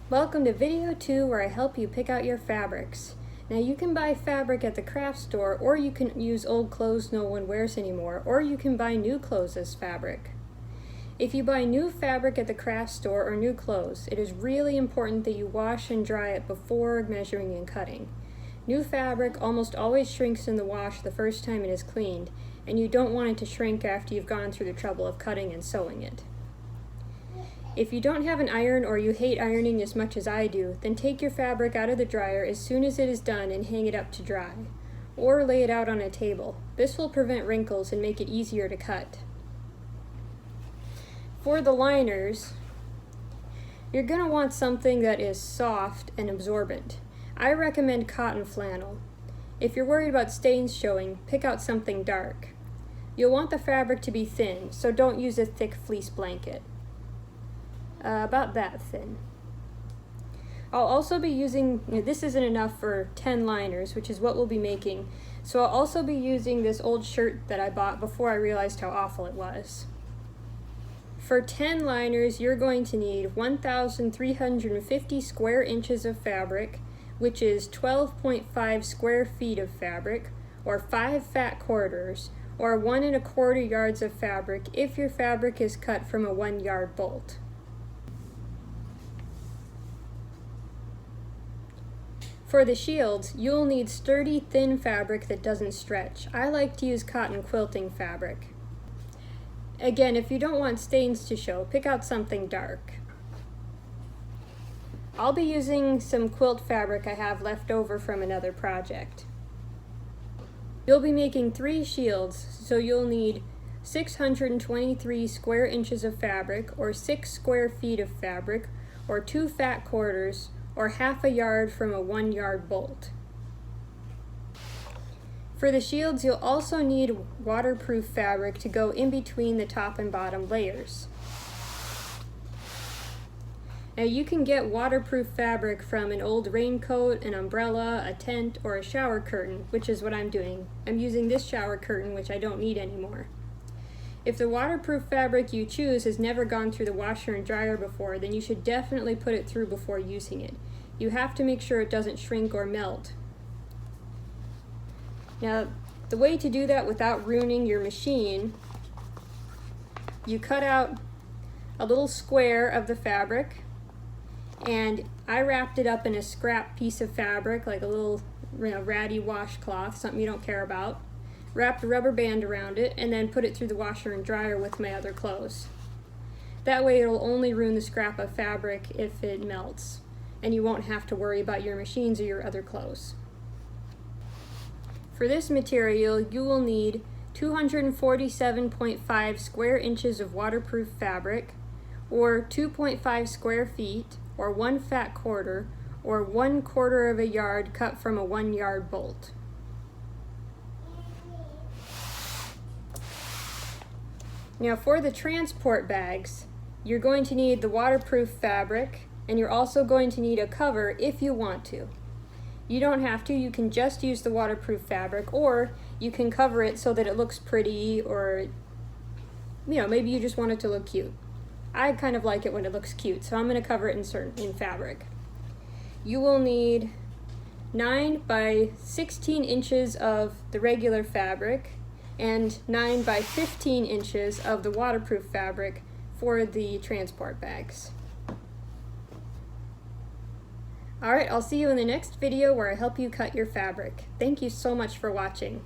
Welcome to video 2 where I help you pick out your fabrics. Now you can buy fabric at the craft store, or you can use old clothes no one wears anymore, or you can buy new clothes as fabric. If you buy new fabric at the craft store or new clothes, it is really important that you wash and dry it before measuring and cutting. New fabric almost always shrinks in the wash the first time it is cleaned, and you don't want it to shrink after you've gone through the trouble of cutting and sewing it. If you don't have an iron or you hate ironing as much as I do, then take your fabric out of the dryer as soon as it is done and hang it up to dry, or lay it out on a table. This will prevent wrinkles and make it easier to cut. For the liners, you're going to want something that is soft and absorbent. I recommend cotton flannel. If you're worried about stains showing, pick out something dark. You'll want the fabric to be thin, so don't use a thick fleece blanket. About that thin. I'll also be using, this isn't enough for 10 liners, which is what we'll be making, so I'll also be using this old shirt that I bought before I realized how awful it was. For 10 liners, you're going to need 1,350 square inches of fabric, which is 12.5 square feet of fabric, or 5 fat quarters, or 1 1/4 yards of fabric if your fabric is cut from a 1-yard bolt. For the shields, you'll need sturdy, thin fabric that doesn't stretch. I like to use cotton quilting fabric. Again, if you don't want stains to show, pick out something dark. I'll be using some quilt fabric I have left over from another project. You'll be making 3 shields, so you'll need 623 square inches of fabric, or 6 square feet of fabric, or 2 fat quarters, or 1/2 yard from a 1-yard bolt. For the shields, you'll also need waterproof fabric to go in between the top and bottom layers. Now you can get waterproof fabric from an old raincoat, an umbrella, a tent, or a shower curtain, which is what I'm doing. I'm using this shower curtain, which I don't need anymore. If the waterproof fabric you choose has never gone through the washer and dryer before, then you should definitely put it through before using it. You have to make sure it doesn't shrink or melt. Now, the way to do that without ruining your machine, you cut out a little square of the fabric, and I wrapped it up in a scrap piece of fabric, like a little ratty washcloth, something you don't care about. Wrapped a rubber band around it, and then put it through the washer and dryer with my other clothes. That way it'll only ruin the scrap of fabric if it melts, and you won't have to worry about your machines or your other clothes. For this material, you will need 247.5 square inches of waterproof fabric, or 2.5 square feet, or 1 fat quarter, or 1/4 yard cut from a 1-yard bolt. Now for the transport bags, you're going to need the waterproof fabric, and you're also going to need a cover if you want to. You don't have to, you can just use the waterproof fabric, or you can cover it so that it looks pretty, or maybe you just want it to look cute. I kind of like it when it looks cute, so I'm going to cover it in fabric. You will need 9 by 16 inches of the regular fabric, and 9 by 15 inches of the waterproof fabric for the transport bags. Alright, I'll see you in the next video where I help you cut your fabric. Thank you so much for watching.